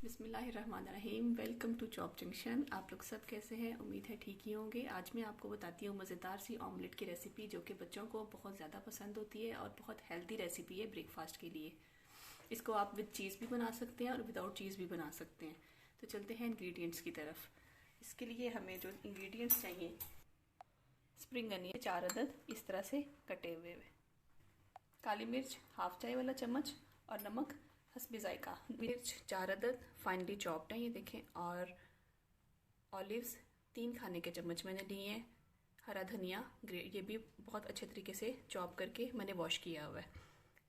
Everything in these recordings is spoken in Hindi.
बिस्मिल्लाहिर्रहमानिर्रहीम। Welcome to Chop Junction. आप लोग सब कैसे हैं? उम्मीद है ठीक ही होंगे। आज मैं आपको बताती हूँ मज़ेदार सी ऑमलेट की रेसिपी, जो कि बच्चों को बहुत ज़्यादा पसंद होती है और बहुत हेल्दी रेसिपी है ब्रेकफास्ट के लिए। इसको आप विद चीज़ भी बना सकते हैं और विदाउट चीज़ भी बना सकते हैं। तो चलते हैं इंग्रेडिएंट्स की तरफ। इसके लिए हमें जो इंग्रेडिएंट्स चाहिए, स्प्रिंग अनियन 4 अदद इस तरह से कटे हुए, काली मिर्च हाफ चाय वाला चम्मच और नमक हस्बे जायका। मिर्च 4 अदद फाइनली चॉप्ड है, ये देखें। और ऑलिव्स 3 खाने के चम्मच मैंने लिए हैं। हरा धनिया ये भी बहुत अच्छे तरीके से चॉप करके मैंने वॉश किया हुआ है।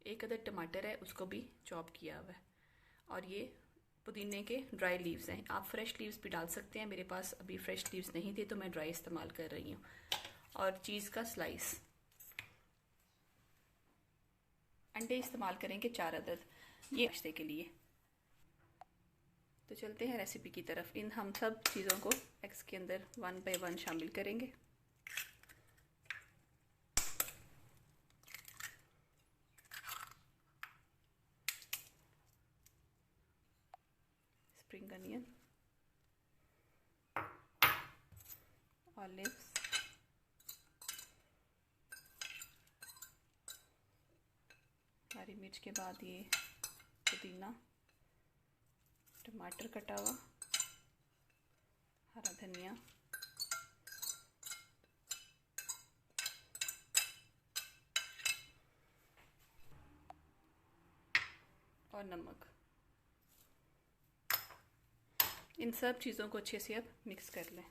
1 अदद टमाटर है, उसको भी चॉप किया हुआ है। और ये पुदीने के ड्राई लीव्स हैं। आप फ्रेश लीव्स भी डाल सकते हैं, मेरे पास अभी फ्रेश लीव्स नहीं थे तो मैं ड्राई इस्तेमाल कर रही हूँ। और चीज़ का स्लाइस। अंडे इस्तेमाल करेंगे 4 अदद, ये नाश्ते के लिए। तो चलते हैं रेसिपी की तरफ। इन हम सब चीज़ों को एग्स के अंदर 1 बाय 1 शामिल करेंगे। स्प्रिंग अनियन, ऑलिव्स, हरी मिर्च के बाद ये पुदीना, टमाटर कटा हुआ, हरा धनिया, और नमक। इन सब चीज़ों को अच्छे से अब मिक्स कर लें।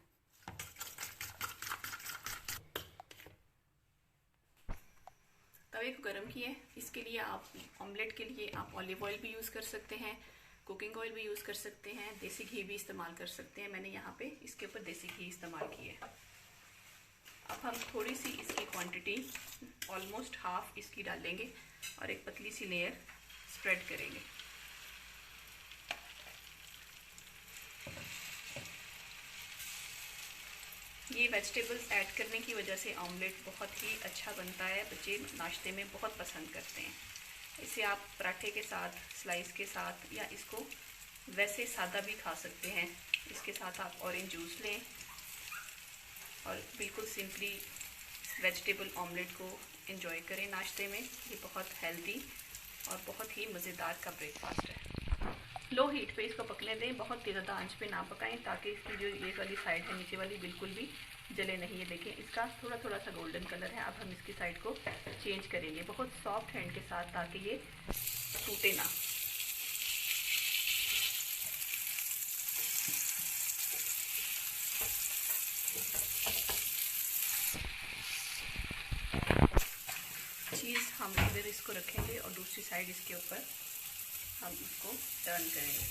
तवे को गर्म किए। इसके लिए आप ऑमलेट के लिए आप ऑलिव ऑयल भी यूज़ कर सकते हैं, कुकिंग ऑयल भी यूज़ कर सकते हैं, देसी घी भी इस्तेमाल कर सकते हैं। मैंने यहाँ पे इसके ऊपर देसी घी इस्तेमाल की है। अब हम थोड़ी सी इसकी क्वांटिटी ऑलमोस्ट हाफ इसकी डालेंगे और एक पतली सी लेयर स्प्रेड करेंगे। ये वेजिटेबल्स ऐड करने की वजह से ऑमलेट बहुत ही अच्छा बनता है। बच्चे नाश्ते में बहुत पसंद करते हैं। इसे आप पराठे के साथ, स्लाइस के साथ, या इसको वैसे सादा भी खा सकते हैं। इसके साथ आप ऑरेंज जूस लें और बिल्कुल सिंपली वेजिटेबल ऑमलेट को एंजॉय करें नाश्ते में। ये बहुत हेल्दी और बहुत ही मज़ेदार का ब्रेकफास्ट है। लो हीट पे इसको पकने दें, बहुत ज़्यादा आंच पे ना पकाएं, ताकि इसकी जो ये वाली साइड है नीचे वाली बिल्कुल भी जले नहीं है। देखिए इसका थोड़ा थोड़ा सा गोल्डन कलर है। अब हम इसकी साइड को चेंज करेंगे बहुत सॉफ्ट हैंड के साथ, ताकि ये टूटे ना। चीज़ हम इधर इसको रखेंगे और दूसरी साइड इसके ऊपर हम इसको टर्न करेंगे।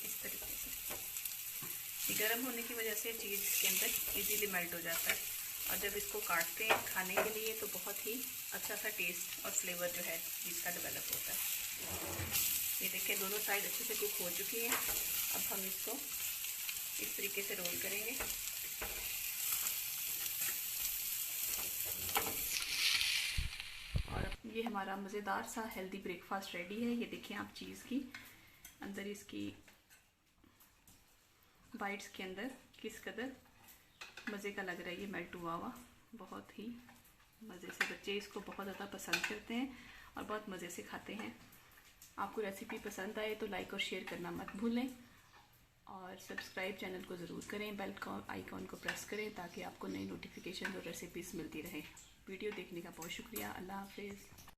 इस तरीके से गर्म होने की वजह से चीज़ इसके अंदर इजीली मेल्ट हो जाता है। और जब इसको काटते हैं खाने के लिए तो बहुत ही अच्छा सा टेस्ट और फ्लेवर जो है इसका डेवलप होता है। ये देखिए दोनों साइड अच्छे से कुक हो चुकी है। अब हम इसको इस तरीके से रोल करेंगे। और ये हमारा मज़ेदार सा हेल्दी ब्रेकफास्ट रेडी है। ये देखिए आप चीज़ की अंदर इसकी बाइट्स के अंदर किस कदर मज़े का लग रहा है। ये मेल्ट हुआ हुआ बहुत ही मज़े से, बच्चे इसको बहुत ज़्यादा पसंद करते हैं और बहुत मज़े से खाते हैं। आपको रेसिपी पसंद आए तो लाइक और शेयर करना मत भूलें और सब्सक्राइब चैनल को ज़रूर करें। बेल आइकॉन को प्रेस करें ताकि आपको नई नोटिफिकेशन और रेसिपीज़ मिलती रहे। वीडियो देखने का बहुत शुक्रिया। अल्लाह हाफिज़।